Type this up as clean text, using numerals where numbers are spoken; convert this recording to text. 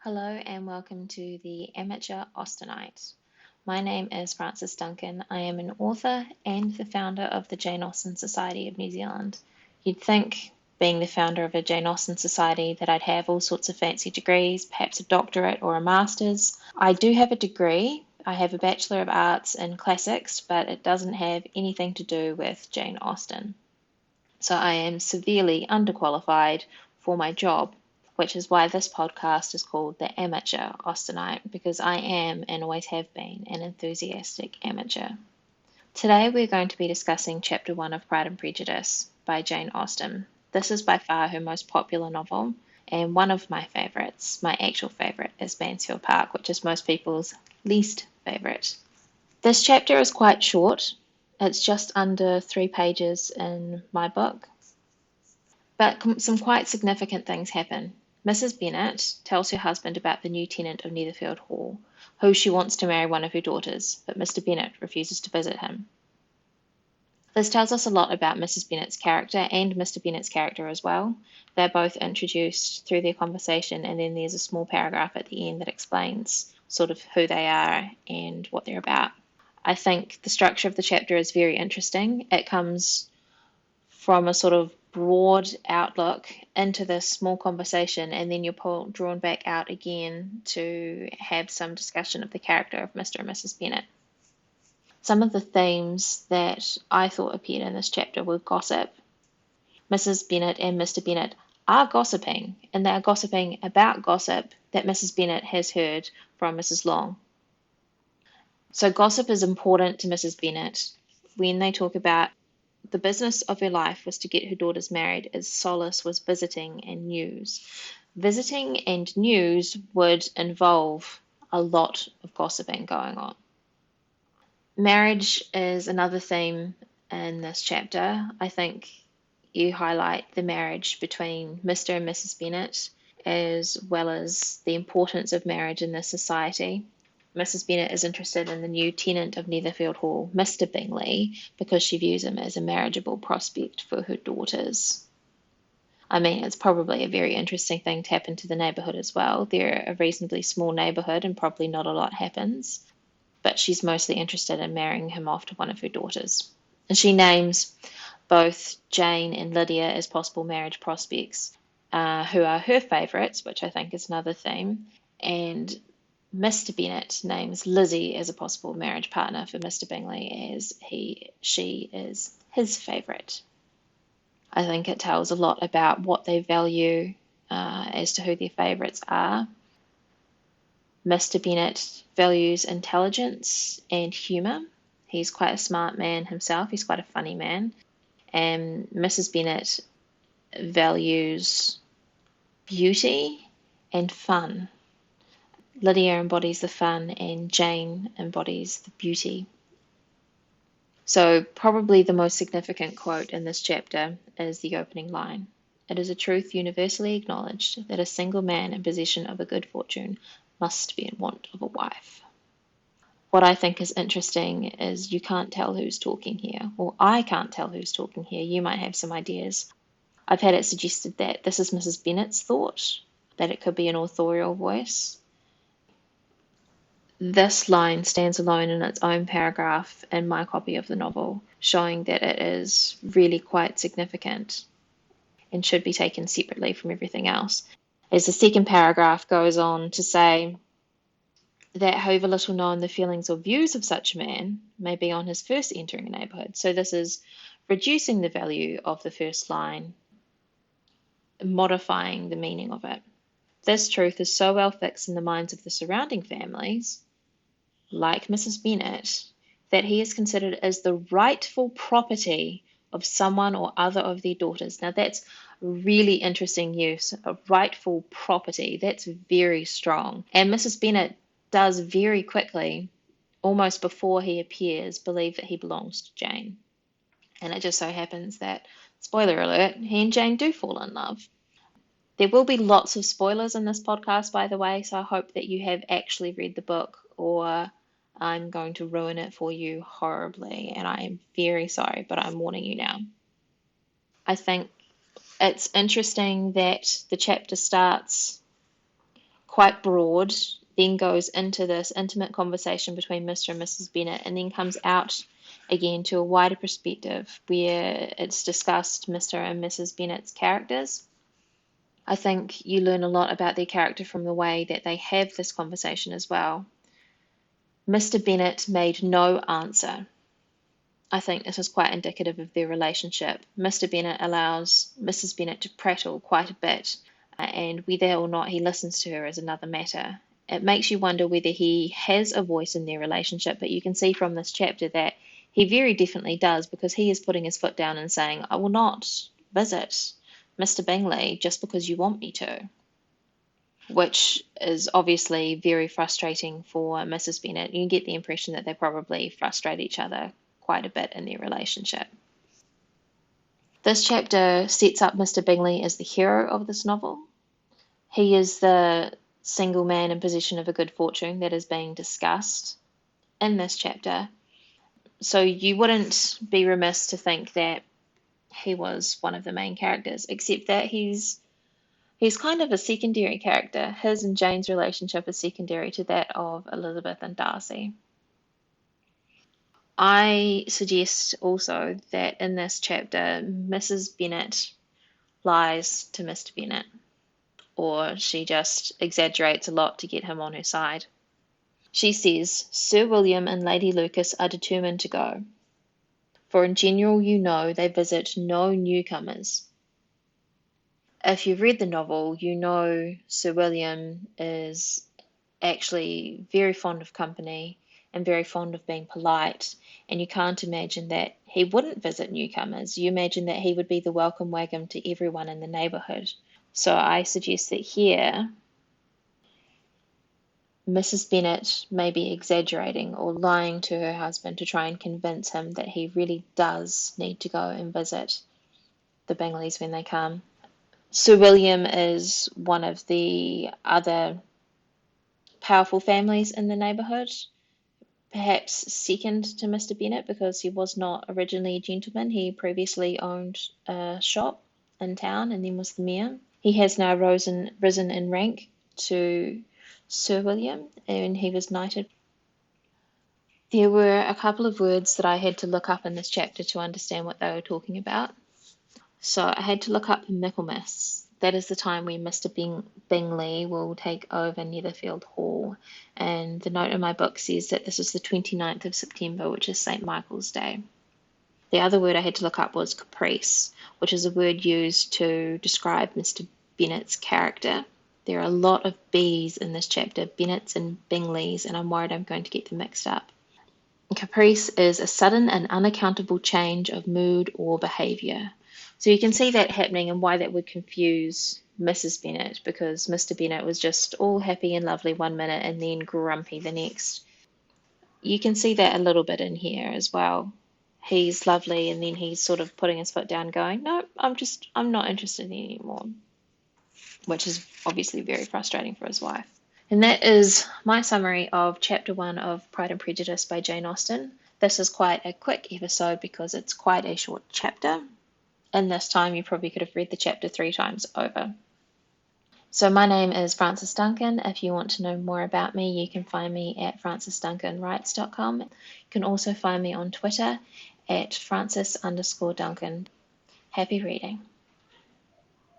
Hello and welcome to the Amateur Austenite. My name is Frances Duncan. I am an author and the founder of the Jane Austen Society of New Zealand. You'd think, being the founder of a Jane Austen Society, that I'd have all sorts of fancy degrees, perhaps a doctorate or a master's. I do have a degree. I have a Bachelor of Arts in Classics, but it doesn't have anything to do with Jane Austen. So I am severely underqualified for my job, which is why this podcast is called The Amateur Austenite, because I am and always have been an enthusiastic amateur. Today we're going to be discussing Chapter 1 of Pride and Prejudice by Jane Austen. This is by far her most popular novel, and one of my favourites, my actual favourite, is Mansfield Park, which is most people's least favourite. This chapter is quite short. It's just under 3 pages in my book. But some quite significant things happen. Mrs. Bennet tells her husband about the new tenant of Netherfield Hall, who she wants to marry one of her daughters, but Mr. Bennet refuses to visit him. This tells us a lot about Mrs. Bennet's character and Mr. Bennet's character as well. They're both introduced through their conversation, and then there's a small paragraph at the end that explains sort of who they are and what they're about. I think the structure of the chapter is very interesting. It comes from a sort of broad outlook into this small conversation, and then you're drawn back out again to have some discussion of the character of Mr. and Mrs. Bennet. Some of the themes that I thought appeared in this chapter were gossip. Mrs. Bennet and Mr. Bennet are gossiping, and they are gossiping about gossip that Mrs. Bennet has heard from Mrs. Long. So gossip is important to Mrs. Bennet when they talk about the business of her life was to get her daughters married, as solace was visiting and news. Visiting and news would involve a lot of gossiping going on. Marriage is another theme in this chapter. I think you highlight the marriage between Mr. and Mrs. Bennet, as well as the importance of marriage in this society. Mrs. Bennet is interested in the new tenant of Netherfield Hall, Mr. Bingley, because she views him as a marriageable prospect for her daughters. I mean, it's probably a very interesting thing to happen to the neighbourhood as well. They're a reasonably small neighbourhood and probably not a lot happens, but she's mostly interested in marrying him off to one of her daughters. And she names both Jane and Lydia as possible marriage prospects, who are her favourites, which I think is another theme, and Mr. Bennet names Lizzie as a possible marriage partner for Mr. Bingley, as she is his favourite. I think it tells a lot about what they value as to who their favourites are. Mr. Bennet values intelligence and humour. He's quite a smart man himself. He's quite a funny man. And Mrs. Bennet values beauty and fun. Lydia embodies the fun and Jane embodies the beauty. So probably the most significant quote in this chapter is the opening line. It is a truth universally acknowledged that a single man in possession of a good fortune must be in want of a wife. What I think is interesting is you can't tell who's talking here, or I can't tell who's talking here. You might have some ideas. I've had it suggested that this is Mrs. Bennet's thought, that it could be an authorial voice. This line stands alone in its own paragraph in my copy of the novel, showing that it is really quite significant and should be taken separately from everything else. As the second paragraph goes on to say that however little known the feelings or views of such a man may be on his first entering a neighbourhood. So this is reducing the value of the first line, modifying the meaning of it. This truth is so well fixed in the minds of the surrounding families, like Mrs. Bennet, that he is considered as the rightful property of someone or other of their daughters. Now that's really interesting use of rightful property. That's very strong. And Mrs. Bennet does very quickly, almost before he appears, believe that he belongs to Jane. And it just so happens that, spoiler alert, he and Jane do fall in love. There will be lots of spoilers in this podcast, by the way, so I hope that you have actually read the book, or I'm going to ruin it for you horribly, and I am very sorry, but I'm warning you now. I think it's interesting that the chapter starts quite broad, then goes into this intimate conversation between Mr. and Mrs. Bennet, and then comes out again to a wider perspective where it's discussed Mr. and Mrs. Bennet's characters. I think you learn a lot about their character from the way that they have this conversation as well. Mr. Bennet made no answer. I think this is quite indicative of their relationship. Mr. Bennet allows Mrs. Bennet to prattle quite a bit, and whether or not he listens to her is another matter. It makes you wonder whether he has a voice in their relationship, but you can see from this chapter that he very definitely does, because he is putting his foot down and saying, I will not visit Mr. Bingley just because you want me to, which is obviously very frustrating for Mrs. Bennet. You get the impression that they probably frustrate each other quite a bit in their relationship. This chapter sets up Mr. Bingley as the hero of this novel. He is the single man in possession of a good fortune that is being discussed in this chapter. So you wouldn't be remiss to think that he was one of the main characters, except that he's kind of a secondary character. His and Jane's relationship is secondary to that of Elizabeth and Darcy. I suggest also that in this chapter, Mrs. Bennet lies to Mr. Bennet, or she just exaggerates a lot to get him on her side. She says, Sir William and Lady Lucas are determined to go, for in general, you know, they visit no newcomers. If you've read the novel, you know Sir William is actually very fond of company and very fond of being polite, and you can't imagine that he wouldn't visit newcomers. You imagine that he would be the welcome wagon to everyone in the neighbourhood. So I suggest that here Mrs. Bennet may be exaggerating or lying to her husband to try and convince him that he really does need to go and visit the Bingleys when they come. Sir William is one of the other powerful families in the neighbourhood, perhaps second to Mr. Bennet, because he was not originally a gentleman. He previously owned a shop in town and then was the mayor. He has now risen in rank to Sir William, and he was knighted. There were a couple of words that I had to look up in this chapter to understand what they were talking about. So I had to look up Michaelmas. That is the time when Mr. Bingley will take over Netherfield Hall. And the note in my book says that this is the 29th of September, which is St. Michael's Day. The other word I had to look up was caprice, which is a word used to describe Mr. Bennet's character. There are a lot of B's in this chapter, Bennets and Bingleys, and I'm worried I'm going to get them mixed up. Caprice is a sudden and unaccountable change of mood or behaviour. So you can see that happening and why that would confuse Mrs. Bennet, because Mr. Bennet was just all happy and lovely one minute and then grumpy the next. You can see that a little bit in here as well. He's lovely and then he's sort of putting his foot down going, no, I'm not interested in it anymore, which is obviously very frustrating for his wife. And that is my summary of Chapter 1 of Pride and Prejudice by Jane Austen. This is quite a quick episode because it's quite a short chapter. In this time, you probably could have read the chapter 3 times over. So my name is Frances Duncan. If you want to know more about me, you can find me at francesduncanwrites.com. You can also find me on Twitter at Frances_Duncan. Happy reading.